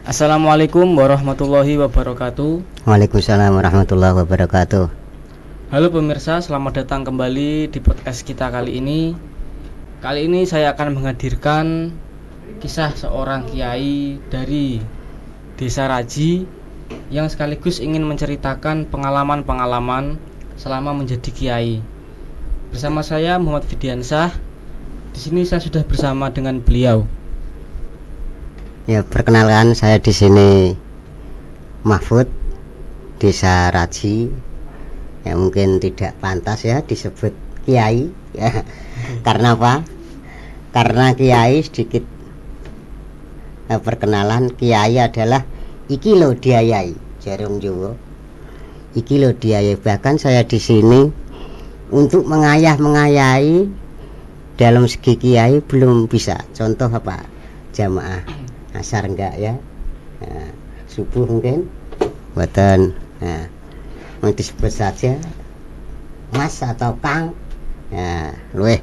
Assalamualaikum warahmatullahi wabarakatuh. Waalaikumsalam warahmatullahi wabarakatuh. Halo pemirsa, selamat datang kembali di podcast kita kali ini. Kali ini saya akan menghadirkan kisah seorang kiai dari Desa Raji yang sekaligus ingin menceritakan pengalaman-pengalaman selama menjadi kiai. Bersama saya Muhammad Fidiansah. Di sini saya sudah bersama dengan beliau. Ya, perkenalkan saya di sini Mahfud, Desa Raji. Ya, mungkin tidak pantas ya disebut kiai ya. Karena apa? Karena kiai sedikit perkenalan, kiai adalah iki lo diayai, jarung Jawa. Iki lo diayai, bahkan saya di sini untuk mengayai dalam segi kiai belum bisa. Contoh apa? Jamaah asar enggak ya, nah, subuh mungkin buatan, nah, mau disebut saja mas atau kang, nah, luweh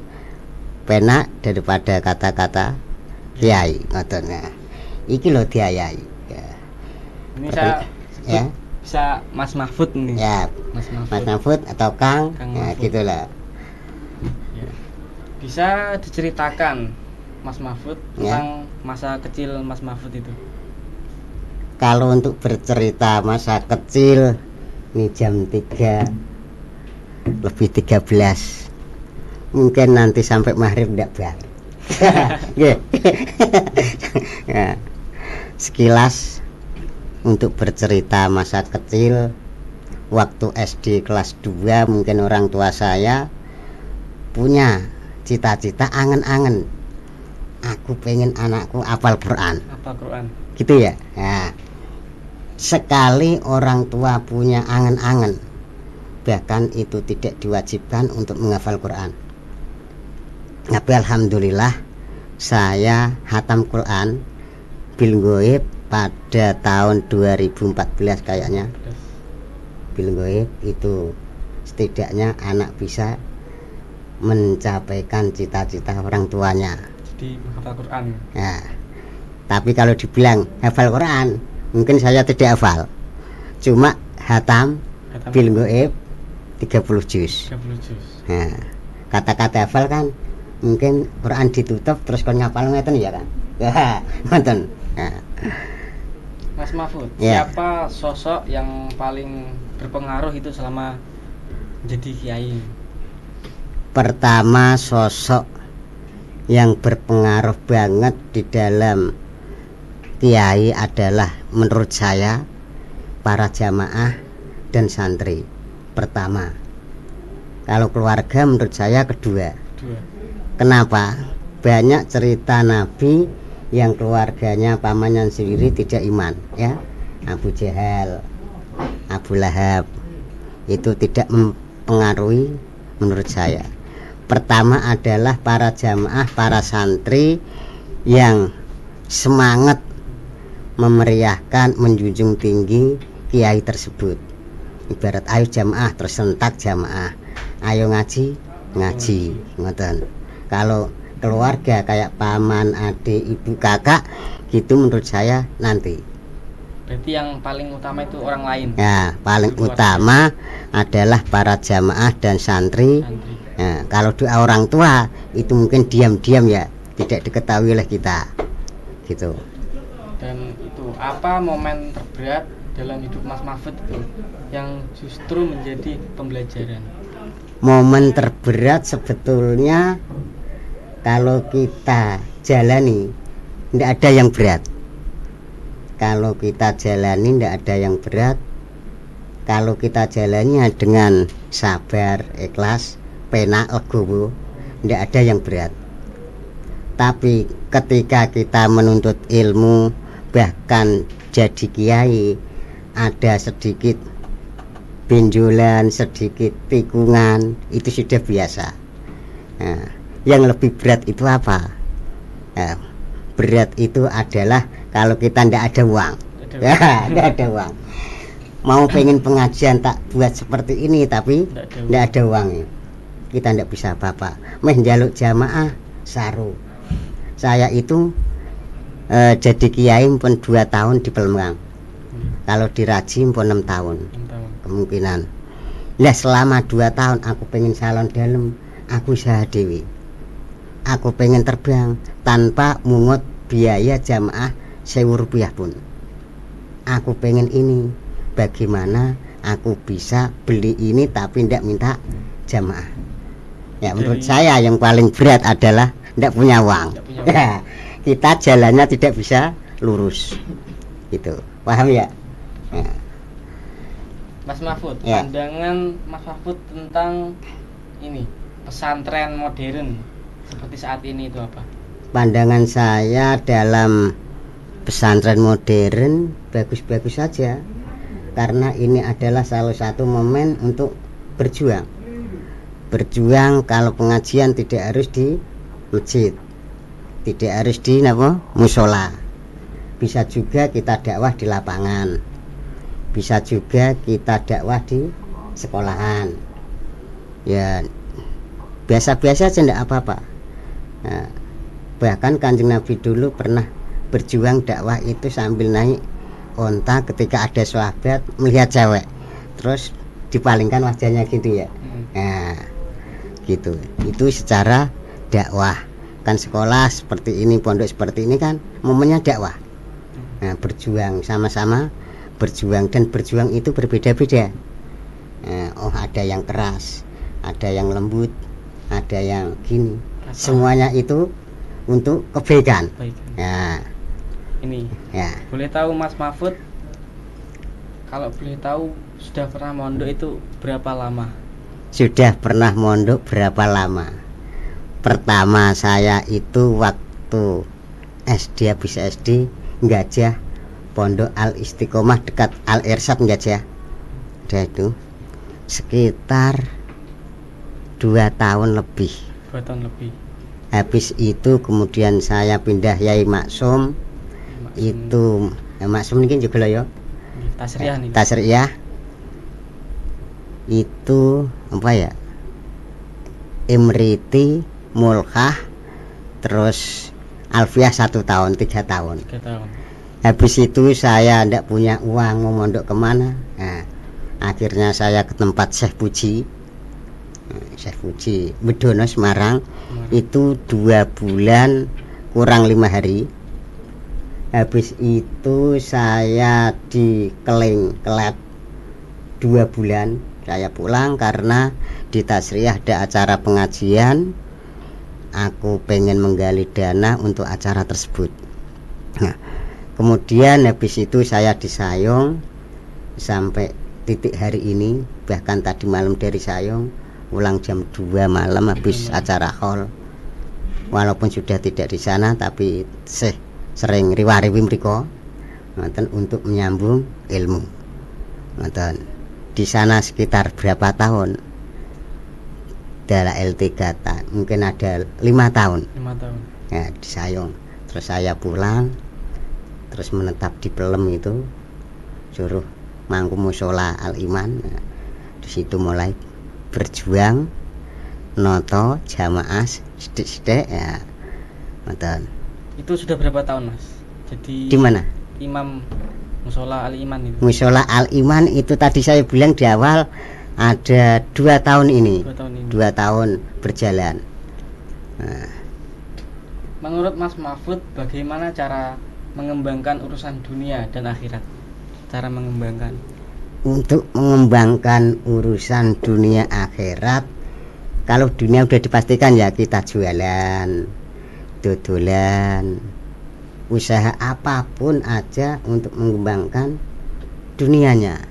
penak daripada kata-kata kiai ngoten. Nah, iki lo diayai ya. Ini saya ya, bisa Mas Mahfud nih ya, Mas Mahfud atau Kang ya, Mahfud. gitulah Ya. Bisa diceritakan Mas Mahfud tentang masa kecil Mas Mahfud itu? Kalau untuk bercerita masa kecil ini jam 3 lebih 13, mungkin nanti sampai maghrib tidak balik. Ya. Sekilas untuk bercerita masa kecil waktu SD kelas 2, mungkin orang tua saya punya cita-cita, angen-angen, aku pengen anakku hafal Quran. Hafal Quran. Gitu ya. Nah, sekali orang tua punya angen-angen, bahkan itu tidak diwajibkan untuk menghafal Quran. Tapi alhamdulillah saya hatam Quran bil goib pada tahun 2014 kayaknya. Bil goib itu setidaknya anak bisa mencapaikan cita-cita orang tuanya Di menghafal Quran. ya. Tapi kalau dibilang hafal Quran, mungkin saya tidak hafal, cuma hatam bil goib 30 juz. 30 juz. Nah, kata-kata hafal kan mungkin Quran ditutup terus kon ngapal ngeten ya kan. Ya, ngoten. Nah, Mas Mahfud, Ya. siapa sosok yang paling berpengaruh itu selama menjadi kiai? pertama sosok yang berpengaruh banget di dalam kiai adalah menurut saya para jamaah dan santri. Pertama, kalau keluarga menurut saya kedua. Dua. Kenapa? Banyak cerita Nabi yang keluarganya pamannya sendiri tidak iman ya. Abu Jahal, Abu Lahab, itu tidak mempengaruhi menurut saya. Pertama adalah para jamaah, para santri yang semangat memeriahkan, menjunjung tinggi kiai tersebut. Ibarat ayo jamaah, terus sentak jamaah, ayo ngaji, ngoten. Kalau keluarga kayak paman, adik, ibu, kakak, gitu menurut saya nanti. Berarti yang paling utama itu orang lain. Ya, paling Keluarga. utama adalah para jamaah dan santri. Santri. Nah, kalau doa orang tua itu mungkin diam-diam ya, tidak diketahui oleh kita, gitu. Dan itu apa momen terberat dalam hidup Mas Mahfud itu yang justru menjadi pembelajaran? Momen terberat sebetulnya kalau kita jalani tidak ada yang berat. Kalau kita jalani tidak ada yang berat. Kalau kita jalani dengan sabar, ikhlas, penak, legowo, tidak ada yang berat. Tapi ketika kita menuntut ilmu, bahkan jadi kiai, ada sedikit benjolan, sedikit tikungan, itu sudah biasa. Nah, yang lebih berat itu apa? Nah, berat itu adalah kalau kita tidak ada uang. Tidak ada uang. Mau pengen pengajian tak buat seperti ini, tapi tidak ada uang. Kita tidak bisa apa-apa. Meh njaluk jamaah saru. Saya itu jadi kiai pun 2 tahun di Pelembang. Kalau di Raji pun 6 tahun. 6 tahun. Kemungkinan. Lah selama 2 tahun aku pengen salon dalam, aku usaha dewi. Aku pengen terbang tanpa mungut biaya jamaah 1.000 rupiah pun. Aku pengen ini. Bagaimana aku bisa beli ini tapi tidak minta jamaah? Ya menurut saya yang paling berat adalah tidak punya uang. Ya, kita jalannya tidak bisa lurus. Gitu. Paham ya? Ya. Mas Mahfud, Ya. pandangan Mas Mahfud tentang ini pesantren modern seperti saat ini itu apa? Pandangan saya dalam pesantren modern bagus-bagus saja, karena ini adalah salah satu momen untuk berjuang. Berjuang kalau pengajian tidak harus di masjid, tidak harus di musola. Bisa juga kita dakwah di lapangan, bisa juga kita dakwah di sekolahan. Ya biasa-biasa aja tidak apa-apa. Nah, bahkan Kanjeng Nabi dulu pernah berjuang dakwah itu sambil naik onta ketika ada sahabat melihat cewek, terus dipalingkan wajahnya gitu ya. Nah, gitu. Itu secara dakwah. Kan sekolah seperti ini, pondok seperti ini kan momennya dakwah. Nah, berjuang sama-sama berjuang, dan berjuang itu berbeda-beda. Nah, oh ada yang keras, ada yang lembut, ada yang gini. Semuanya itu untuk kebaikan. Ya. Ini. Ya. Boleh tahu Mas Mahfud, kalau boleh tahu sudah pernah mondok itu berapa lama? Sudah pernah mondok berapa lama? Pertama saya itu waktu SD, habis SD Gajah, Pondok Al Istiqomah dekat Al Irsyad Gajah. Udah itu sekitar 2 tahun lebih. 2 tahun lebih. Habis itu kemudian saya pindah Yai Maksum. Itu Maksum ini juga loh ya. Tasriyah nih. Tasriyah. Itu apa ya? Imriti, Mulkah, terus Alfiah 1 tahun, 3 tahun. 3 tahun. Habis itu saya tidak punya uang, mau mondok kemana. Nah, akhirnya saya ke tempat Syekh Puji. Syekh Puji Bedono Semarang. Itu 2 bulan kurang 5 hari. Habis itu saya di Kelet 2 bulan. Saya pulang karena di Tasriyah ada acara pengajian. Aku pengen menggali dana untuk acara tersebut. Nah, kemudian habis itu saya di Sayong sampai titik hari ini. Bahkan tadi malam dari Sayong pulang jam 2 malam habis acara hall. Walaupun sudah tidak di sana, tapi sering riwariwi mriko untuk menyambung ilmu. Di sana sekitar berapa tahun? Dalam L3 mungkin ada 5 tahun. 5 tahun. Ya, di Sayong. Terus saya pulang, terus menetap di Pelem itu, suruh mangku musola Al Iman. Nah, di situ mulai berjuang, noto jamaah sidik-sidik ya. Nonton. Itu sudah berapa tahun, Mas? Jadi Di mana? Imam Musola Al Iman itu. Musola Al Iman itu tadi saya bilang di awal ada 2 tahun ini. 2 tahun ini. 2 tahun berjalan. Nah, menurut Mas Mahfud, bagaimana cara mengembangkan urusan dunia dan akhirat? Cara mengembangkan. Untuk mengembangkan urusan dunia akhirat, kalau dunia udah dipastikan ya kita jualan, dodolan, usaha apapun aja untuk mengembangkan dunianya.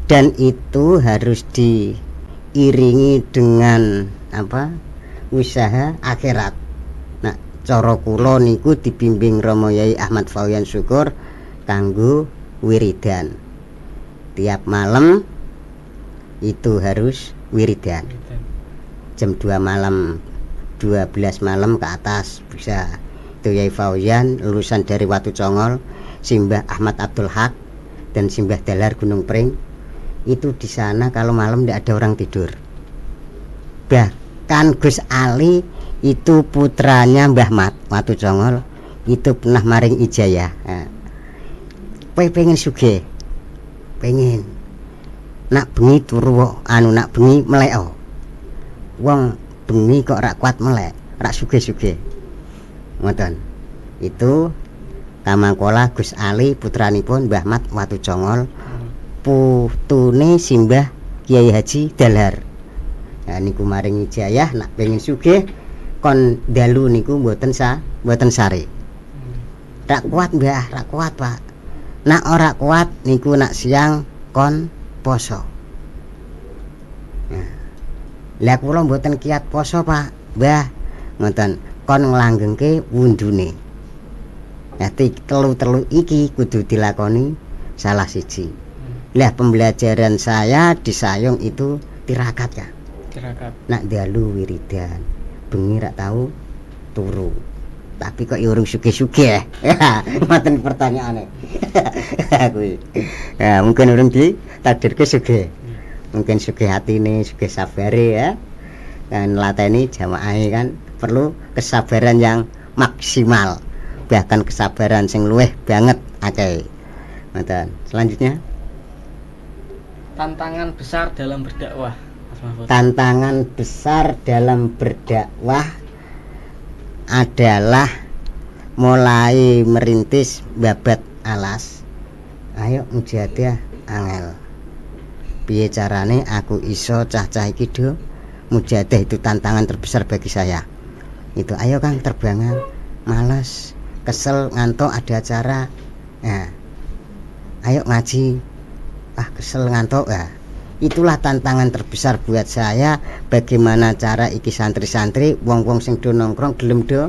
Dan itu harus diiringi dengan usaha akhirat. Nah, cara kula niku dibimbing Romo Yai Ahmad Fauyan Syukur kanggo wiridan. Tiap malam itu harus wiridan. Jam 2 malam, 12 malam ke atas bisa. Itu Yai Fauyan lulusan dari Watu Congol, Simbah Ahmad Abdul Haq dan Simbah Dalar Gunung Pring. Itu di sana kalau malam tidak ada orang tidur. Bahkan Gus Ali itu putranya Mbah Mat Watu Congol itu pernah maring ijayah. Nah, kowe pengen sugih, pengen nak bengi turu nak bengi melek wong bengi kok rak kuat melek rak sugih-sugih ngoten. Itu kamangkola Gus Ali putranipun Mbah Mat Watu Congol, putune simbah Kiai Haji Dalhar. Nah niku maring ijayah nak pengen sugih kon dalu niku mboten sare. Rak kuat Mbah, rak kuat Pak. Nak ora kuat niku nak siang kon poso. Nah, lah kula mboten kiat poso Pak, Mbah. Ngoten, kon nglanggengke wundune. Dadi telu iki kudu dilakoni salah siji. Lah pembelajaran saya di Sayong itu tirakat ya. Tirakat. Nak dalu wiridan, bengi rak tahu turu. Tapi kok urung sugih-sugih. Ngoten pertanyaane. Kuwi. Ya, mungkin urung ditakdirke sugih. Mungkin sugih atine, sugih sabare ya. Dan lateni jamaah kan perlu kesabaran yang maksimal. Bahkan kesabaran sing luwih banget akeh. Ngoten. Selanjutnya tantangan besar dalam berdakwah. Tantangan besar dalam berdakwah adalah mulai merintis babat alas. Ayo mujahadah angel. Piye carane aku iso cah-cah iki do mujahadah, itu tantangan terbesar bagi saya. Itu ayo Kang terbangan, males, kesel, ngantuk ada acara. Nah, ayo ngaji. Kesel ngantuk ya. Itulah tantangan terbesar buat saya, bagaimana cara iki santri-santri wong-wong sing do nongkrong gelem do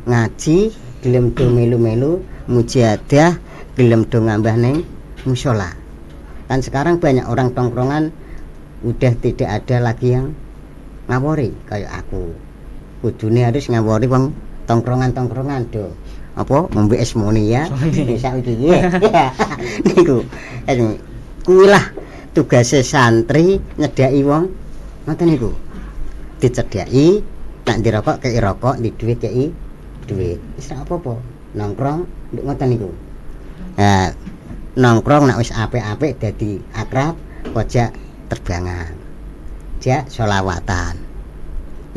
ngaji, gelem do melu-melu mujahadah, gelem do ngambah ning mushola. Kan sekarang banyak orang tongkrongan udah tidak ada lagi yang ngawori kayak aku. Kudune harus ngawori wong tongkrongan-tongkrongan do apa ngombe es moni ya. Bisa iki ya. Niku. Kuwi lah tugase santri nyedaki wong ngoten niku. Dicedhaki, nak dirokok kei rokok, di duit kei duit. Wis ora apa-apa. Nongkrong nduk ngoten niku. Nah, nongkrong nak wis apik-apik dadi akrab, kojak terbangan. Jak sholawatan.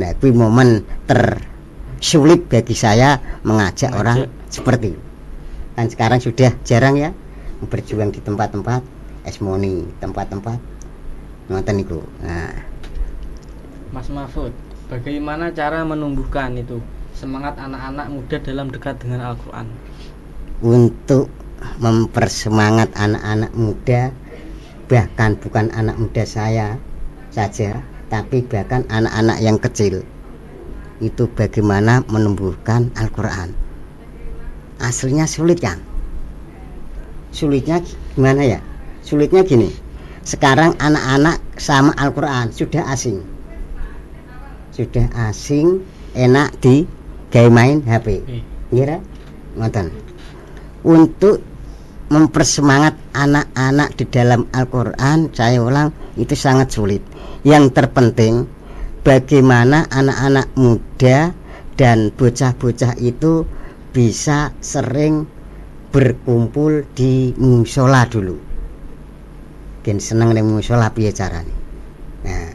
Nah, kuwi momen tersulit bagi saya mengajak orang seperti itu. Dan sekarang sudah jarang ya berjuang di tempat-tempat esmoni, tempat-tempat ngoten niku. Nah, Mas Mahfud, bagaimana cara menumbuhkan itu semangat anak-anak muda dalam dekat dengan Al-Qur'an? Untuk mempersemangat anak-anak muda, bahkan bukan anak muda saya saja, tapi bahkan anak-anak yang kecil, itu bagaimana menumbuhkan Al-Qur'an. Aslinya sulit kan? Sulitnya gimana ya? Sulitnya gini, sekarang anak-anak sama Al-Quran sudah asing, enak di gaya main HP, kira ngoten. Untuk mempersemangat anak-anak di dalam Al-Quran, saya ulang, itu sangat sulit. Yang terpenting bagaimana anak-anak muda dan bocah-bocah itu bisa sering berkumpul di mushola dulu. Gen seneng ning mushola piye carane. Nah,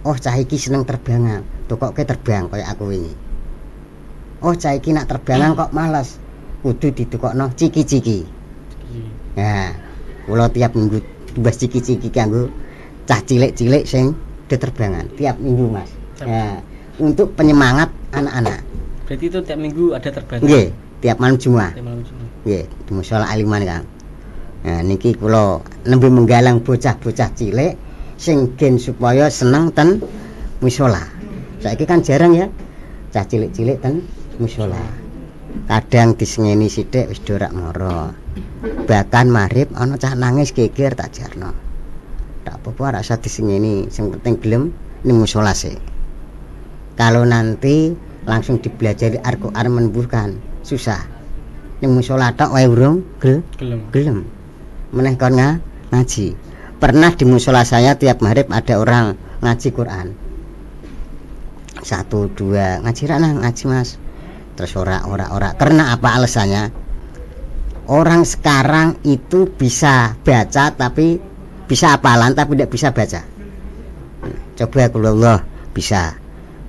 cah iki seneng terbangan, tokoke terbang kaya aku wingi. Cah iki nak terbangan kok malas, kudu ditukokno ciki-ciki. Nah, kula tiap minggu tumbas ciki-ciki kanggo cah cilik-cilik sing terbangan tiap minggu, Mas. Nah, untuk penyemangat anak-anak. Berarti itu tiap minggu ada terbangan. Nggih, tiap malam Jumat. Nggih, di mushola Aliman Kang. Nah niki kula nembe menggalang bocah-bocah cilik sing gen supaya seneng ten mushola. Saiki kan jarang ya cah cilik-cilik ten mushola. Kadang disengeni sithik wis dorak mara. Bahkan maghrib ana cah nangis geger tak jarno. Tak apa-apa ora usah disengeni, sing penting gelem ning mushola sih. Kalau nanti langsung dipelajari Al-Qur'an menumbuhkan susah. Ning mushola tok wae urung gelem. Meneh kon ngaji. Pernah di mushola saya tiap maghrib ada orang ngaji Quran. 1, 2 ngaji ra nang ngaji Mas. Terus ora. Karena apa alasannya? Orang sekarang itu bisa baca tapi bisa hafalan tapi tidak bisa baca. Coba kalau Allah bisa.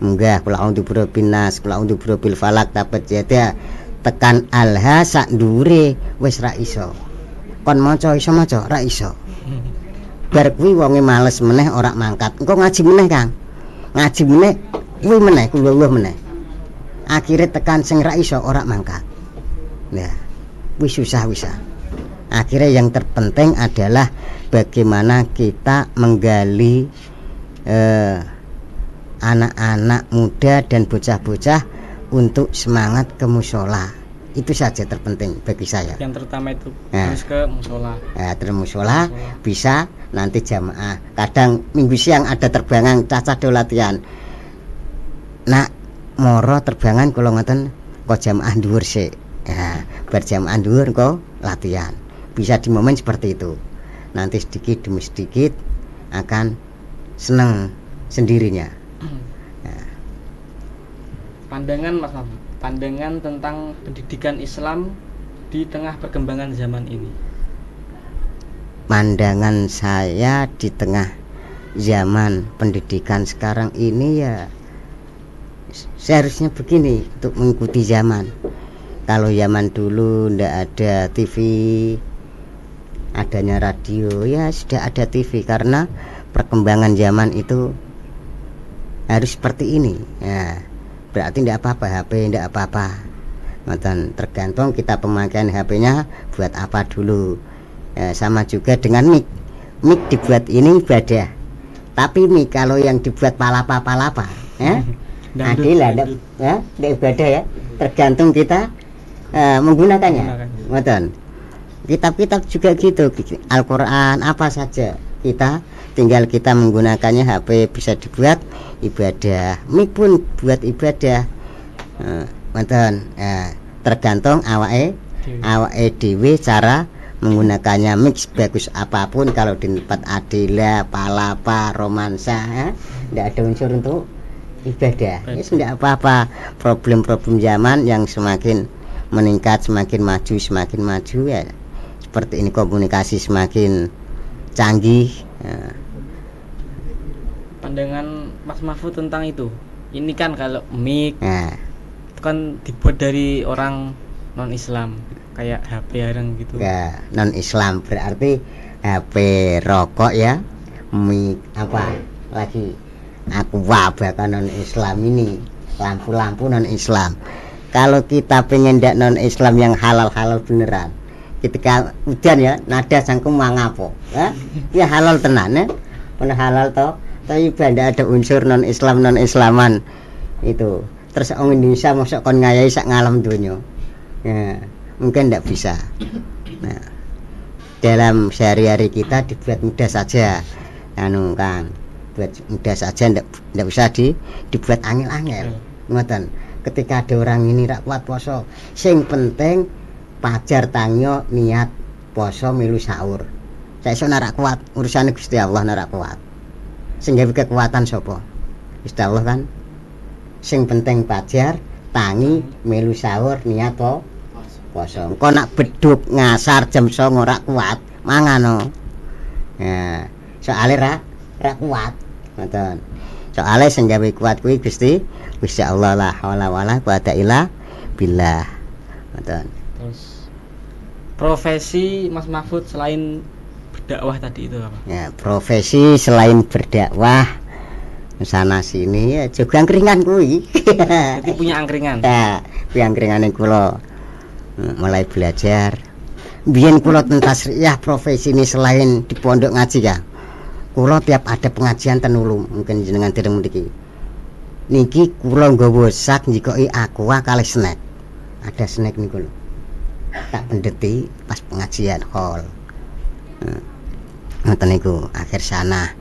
Enggak, kula a'udzu birabbin nas, kula a'udzu birabbil falak, dapat jeda tekan alha sak ndure wis ra iso. Kon maca iso maca ra iso. Bar kuwi wonge males meneh ora mangkat. Engko ngaji meneh, Kang. Ngaji meneh kuwi meneh kula Allah meneh. Akhire tekan sing ra iso ora mangkat. Nah, wis susah wisa. Akhirnya yang terpenting adalah bagaimana kita menggali anak-anak muda dan bocah-bocah untuk semangat ke musola. Itu saja terpenting bagi saya. Yang terutama itu harus ke musola. Terus musola bisa nanti jamaah. Kadang minggu siang ada terbangan cacah do latihan. Nak moro terbangan kalau ngoten kok jamaah dhuwur sik. Berjamaah dhuwur kok latihan. Bisa di momen seperti itu. Nanti sedikit demi sedikit akan senang sendirinya. Pandangan Mas Mahfud, pandangan tentang pendidikan Islam di tengah perkembangan zaman ini. Pandangan saya di tengah zaman pendidikan sekarang ini ya seharusnya begini untuk mengikuti zaman. Kalau zaman dulu ndak ada TV, adanya radio, ya sudah ada TV karena perkembangan zaman itu harus seperti ini. Ya, berarti tidak apa-apa HP, tidak apa-apa. Tergantung kita pemakaian HP-nya buat apa dulu. Ya, sama juga dengan mic. Mic dibuat ini ibadah. Tapi mic kalau yang dibuat palapa-palapa, ya, adil ada, ya, tidak ibadah ya. Tergantung kita menggunakannya. Kitab-kitab juga gitu, Al-Quran apa saja kita tinggal kita menggunakannya. HP bisa dibuat ibadah, mic pun buat ibadah. Tergantung awake dhewe cara menggunakannya. Mix bagus apapun kalau di tempat adila, palapa, romansa, tidak ada unsur untuk ibadah. Ya tidak apa-apa. Problem-problem zaman yang semakin meningkat, semakin maju ya. Seperti ini komunikasi semakin canggih. Pandangan Mas Mahfud tentang itu. Ini kan kalau mic itu kan dibuat dari orang non Islam, kayak HP hareng gitu. Ya, non Islam berarti HP rokok ya, mic apa lagi? Aku bahkan non Islam ini, lampu-lampu non Islam. Kalau kita pengen ndak non Islam yang halal-halal beneran, ketika hujan ya nada sangkum mangapo, ya halal tenan ya, bener halal toh. Tapi benda ada unsur non Islaman itu. Terus orang Indonesia masuk kon ngayai sak ngalam dunia. Ya, mungkin tidak bisa. Nah, dalam sehari-hari kita dibuat mudah saja, kan, buat mudah saja, tidak usah dibuat angel-angel. Ngoten. Ketika ada orang ini rak kuat poso, sing penting pajar tangyo niat poso milu sahur. Saya iso narak kuat, urusannya Gusti Allah narak kuat. Sing gawe kekuatan sapa? Gusti Allah kan. Sing penting pajar tangi melu sahur niat poso. Engko nak beduk ngasar jam 09.00 ora kuat, mangan. Ya, soalé ra kuat. Ngoten. Soalé sing gawe kuat kuwi Gusti Allah, la haula wala quwata illa billah. Ngoten. Terus profesi Mas Mahfud selain berdakwah tadi itu apa? Ya, profesi selain berdakwah sana sini ya juga angkringan kuwi. Jadi punya angkringan. Ya, kuwi angkringane kula mulai belajar. Biyen kula ten tasriyah profesi ini selain di pondok ngaji ya. Kula tiap ada pengajian ten Ulum, mungkin jenengan dereng mriki. Niki kula nggawa sak njikoki aqua kalih snack. Ada snack niku lho. Tak pendeti pas pengajian hall. Ngoten niku akhir sana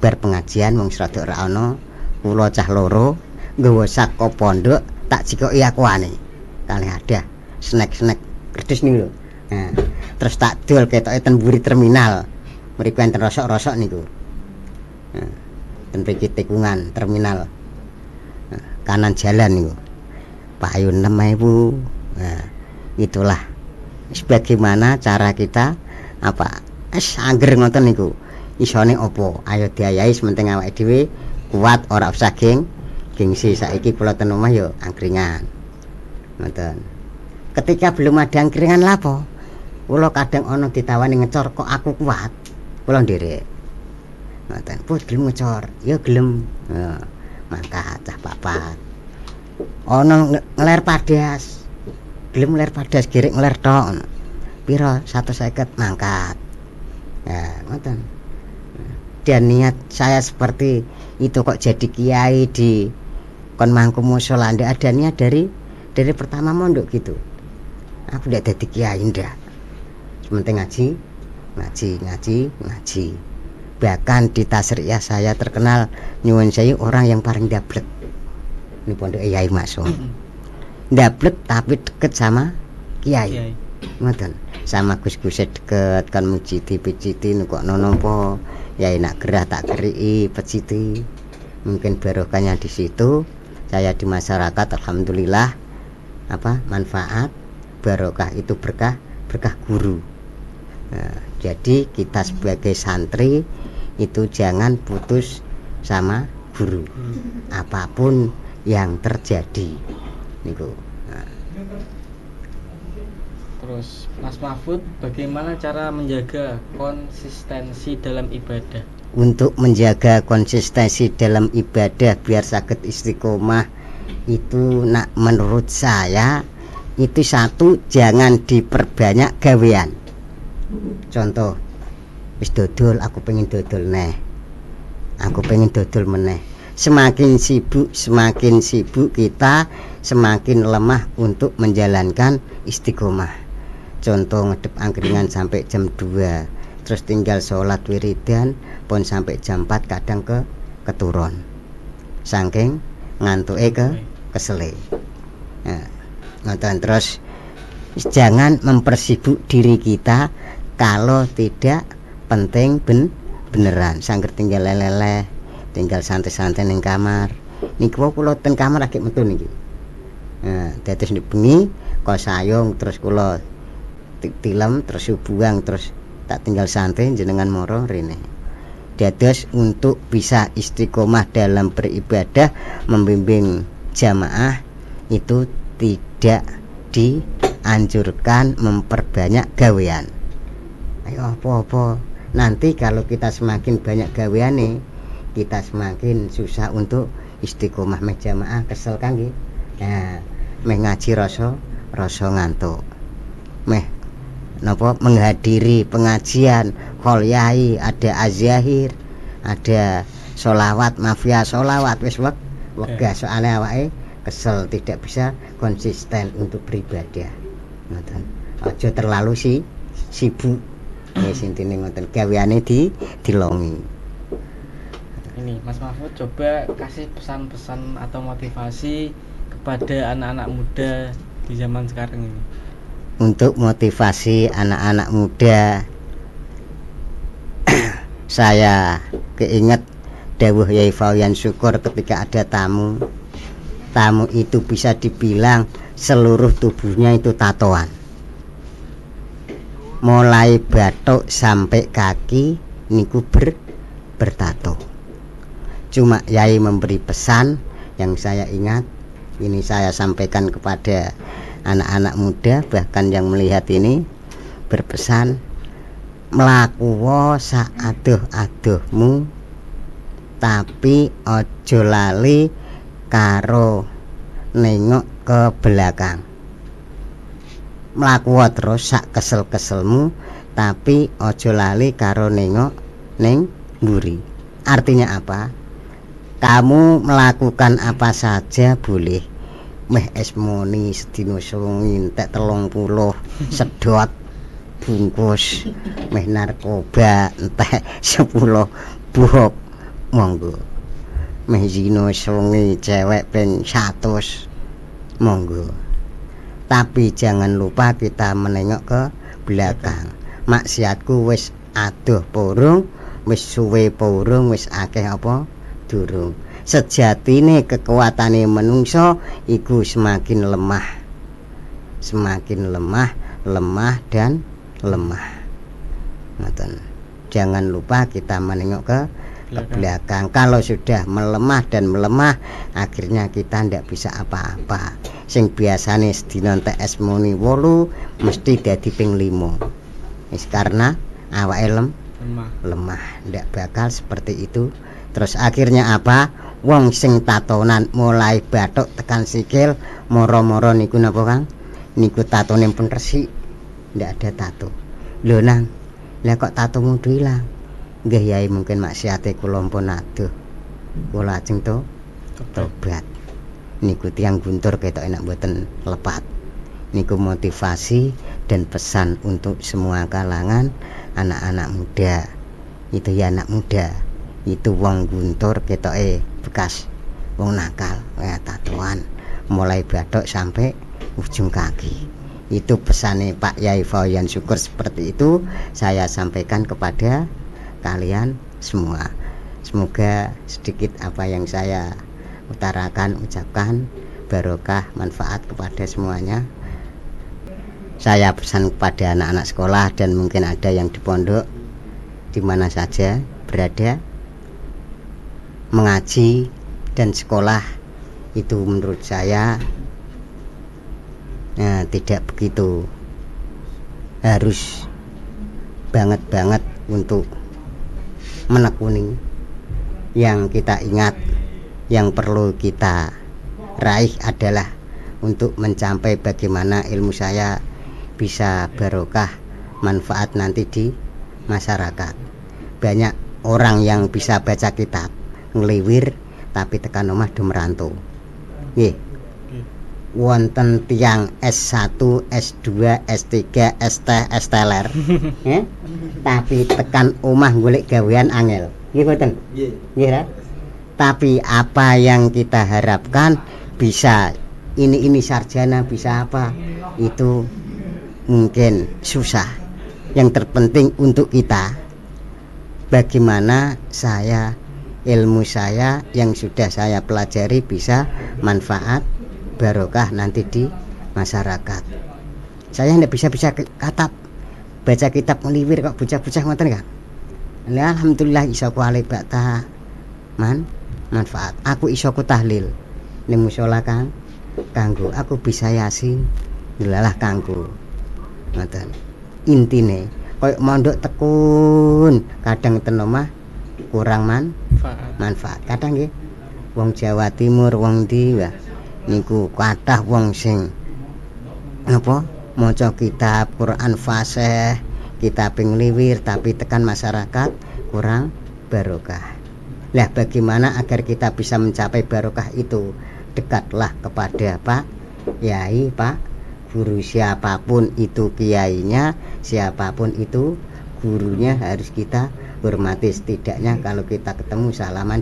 bar pengajian wong rada ora ana, kula cah loro nggawa sak ke pondok tak jikoki aquane. Kalih ada snack-snack kerdus niku lho. Nah, terus tak dol ketoke ten mburi terminal. Mriku enten rosok-rosok niku. Nah, ten mriki tikungan terminal. Nah, kanan jalan niku. Pak Ayu 6.000. Nah, itulah sebagaimana cara kita apa angger ngoten niku isone opo ayo diayahi sementing awake dhewe kuat ora usah gengsi. Saiki kula ten omah yo angkringan ngoten. Ketika belum ada angkringan lapo kula kadang ana ditawani ngecor kok aku kuat kula nderek ngoten. Pun gelem ngecor yo gelem mangkat cah papat ana ngeler padas gelem ngeler padas girik ngeler tok piro 150 mangkat ya ngoten. Dan niat saya seperti itu kok jadi kiai di kon mangku mushola ndak ada niat dari pertama mondok gitu. Aku ndak dadi kiai ndak. Sementing ngaji. Bahkan di Tasriyah saya terkenal nyuwun saya orang yang paling dablek. Ini pondok Yai Maksum. Dablek tapi deket sama kiai. Ngoten. Sama gus-gus deket kan mujiti-piciti kok nonompo ya nak gerah tak gerii peciti. Mungkin barokahnya di situ. Saya di masyarakat alhamdulillah manfaat barokah itu berkah guru. Nah, jadi kita sebagai santri itu jangan putus sama guru apapun yang terjadi niku. Nah. Terus Mas Mahfud, bagaimana cara menjaga konsistensi dalam ibadah? Untuk menjaga konsistensi dalam ibadah biar sakit istiqomah itu menurut saya itu satu, jangan diperbanyak gawean. Contoh wis dodol aku pengen dodol neh. Aku pengen dodol meneh. Semakin sibuk kita semakin lemah untuk menjalankan istiqomah. Contoh ngedep angkringan sampai jam 2 terus tinggal sholat wiridan pun sampai jam 4 kadang keturun saking ngantuke kesele. Nah, ngoten. Terus jangan mempersibuk diri kita kalau tidak penting beneran. Sangger tinggal leleh tinggal santai-santai ning kamar niku kula ten kamar lagi metu niki. Nah, dados nek bengi kok sayung terus kula tilem terus buang terus tak tinggal santai jenengan moro rene. Dados untuk bisa istiqomah dalam beribadah membimbing jamaah itu tidak dianjurkan memperbanyak gawean. Ayo apa-apa nanti kalau kita semakin banyak gaweane kita semakin susah untuk istiqomah meh jamaah kesel kan nggih. Nah, meh ngaji rasa ngantuk. Meh napa menghadiri pengajian kholyai ada azahir ada sholawat mafia sholawat wis wegah soalnya awake kesel tidak bisa konsisten untuk beribadah ngoten. Aja terlalu sibuk wis intine ngoten gaweane dilongi. Ini Mas Mahfud coba kasih pesan-pesan atau motivasi kepada anak-anak muda di zaman sekarang ini. Untuk motivasi anak-anak muda saya keinget dawuh Yai Fauyan Syukur ketika ada tamu itu bisa dibilang seluruh tubuhnya itu tatoan mulai batok sampai kaki niku bertato. Cuma Yai memberi pesan yang saya ingat ini saya sampaikan kepada anak-anak muda bahkan yang melihat ini berpesan mlaku saadoh-adohmu tapi ojo lali karo nengok ke belakang. Mlaku terus sak kesel-keselmu tapi ojo lali karo nengok neng mburi. Artinya apa? Kamu melakukan apa saja boleh. Meh esmoni sedina sewengi entek 30 sedot bungkus meh narkoba entek 10 buhok monggo. Meh zina sewengi cewek ping 100 monggo. Tapi jangan lupa kita menengok ke belakang. Maksiatku wis adoh porong, wis suwe porong, wis akeh apa durung. sejatine kekuatane menungso iku semakin lemah, lemah dan lemah. Ngoten. Jangan lupa kita menengok ke belakang. Kalau sudah melemah dan melemah, akhirnya kita ndak bisa apa-apa. Sing biasane sedina TS muni 8 mesti dadi ping 5. Wis karena awake lemah, ndak bakal seperti itu. Terus akhirnya apa? Wong sing tatonan mulai bathuk tekan sikil, moro-moro niku napa Kang? Niku tatone pun resik, ndak ada tato. Lho Nang, lah kok tatomu ilang? Nggih Yai, mungkin maksiate kula pun adoh. Kula ajeng to tobat. Niku tiyang Guntur ketok enak mboten lepat. Niku motivasi dan pesan untuk semua kalangan anak-anak muda. Itu ya anak muda. Itu wong Guntur ketoke bekas wong nakal, kaya tatoan, mulai bathuk sampai ujung kaki. Itu pesane Pak Yai Fauyan Syukur seperti itu saya sampaikan kepada kalian semua. Semoga sedikit apa yang saya utarakan, ucapkan barokah, manfaat kepada semuanya. Saya pesan kepada anak-anak sekolah dan mungkin ada yang di pondok di mana saja berada, mengaji dan sekolah itu menurut saya tidak begitu harus banget untuk menekuni. Yang kita ingat, yang perlu kita raih adalah untuk mencapai bagaimana ilmu saya bisa barokah, manfaat nanti di masyarakat. Banyak orang yang bisa baca kitab ngliwir tapi tekan omah do merantau. Nggih. Wonten tiang S1, S2, S3, ST, STLR. Tapi tekan omah golek gawean angel. Nggih mboten? Nggih. Tapi apa yang kita harapkan bisa ini sarjana, bisa apa? Itu mungkin susah. Yang terpenting untuk kita bagaimana ilmu saya yang sudah saya pelajari bisa manfaat barokah nanti di masyarakat. Saya tidak bisa baca kitab ngliwir kok bocah-bocah ngoten kan. Alhamdulillah iso ku alif bata manfaat. Aku iso ku tahlil ning musala Kang. Kanggo aku bisa yasin. Delalah kanggo. Ngoten. Intine koyo mondok tekun, kadang ten omah kurang manfaat. Kadang nggih wong Jawa Timur, wong ndi wae niku kathah wong sing napa maca kitab Quran fasih, kitab ngliwir tapi tekan masyarakat kurang barokah. Lah bagaimana agar kita bisa mencapai barokah itu? Dekatlah kepada Pak Yai, Pak Guru, siapapun itu kiainya, siapapun itu gurunya harus kita hormati. Setidaknya kalau kita ketemu salaman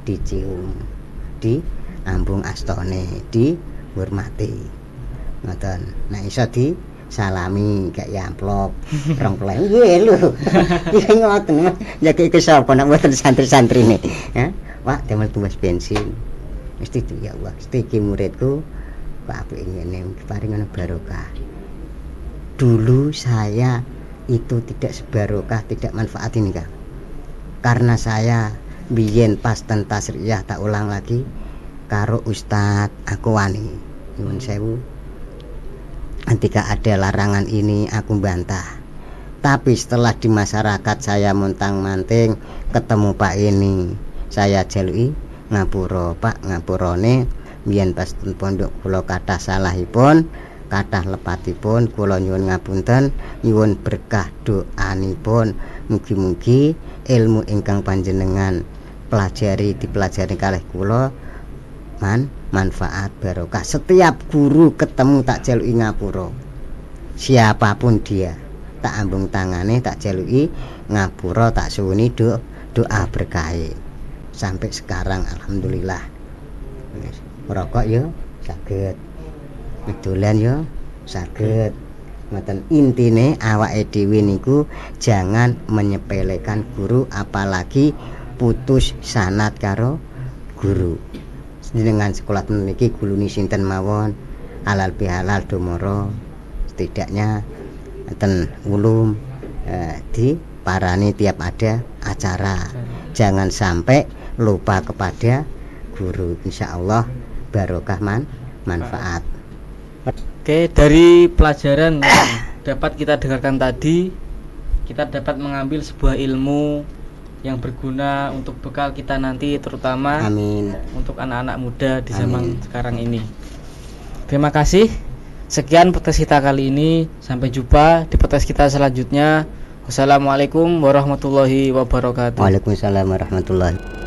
dicium, di ambung astone dihormati. Ngoten. Nah iso di salami kayak amplop rong plek. Nggih lho. Ya ngoten. Ya iki sapa nek mboten santri-santrine. Ya. Wak damel tumbas bensin. Mesti ya Allah, iki muridku kok apik ngene paring barokah. Dulu saya itu tidak sebarokah, tidak manfaat ini Kang. Karena saya biyen pas ten tasriyah, tak ulang lagi, karo Ustadz aku wani nyuwun sewu, ketika ada larangan ini aku bantah. Tapi setelah di masyarakat saya montang-manting ketemu Pak ini, saya jaluki ngapura. Pak ngapurane biyen pas ten pondok kula kathah salahipun, kathah lepatipun, kula nyuwun ngapunten, nyuwun berkah doanipun. Mugi-mugi ilmu ingkang panjenengan dipelajari kalih kula manfaat barokah. Setiap guru ketemu tak jaluki ngapura, siapapun dia, tak ambung tangane tak jaluki ngapura, tak suwuni doa berkah. Sampai sekarang alhamdulillah. Merokok yo saged, dolan yo saged. Ngoten. Intine awake dhewe niku jangan menyepelekan guru, apalagi putus sanad karo guru. Dengan sekolah meniki guluni sinten mawon halal bihalal domoro setidaknya enten ulum di parani tiap ada acara. Jangan sampai lupa kepada guru, insya Allah barokah manfaat. Oke, dari pelajaran yang dapat kita dengarkan tadi, kita dapat mengambil sebuah ilmu yang berguna untuk bekal kita nanti, terutama Amin. untuk anak-anak muda di zaman Amin. sekarang ini. Terima kasih. Sekian podcast kita kali ini. Sampai jumpa di podcast kita selanjutnya. Wassalamualaikum warahmatullahi wabarakatuh. Waalaikumsalam warahmatullahi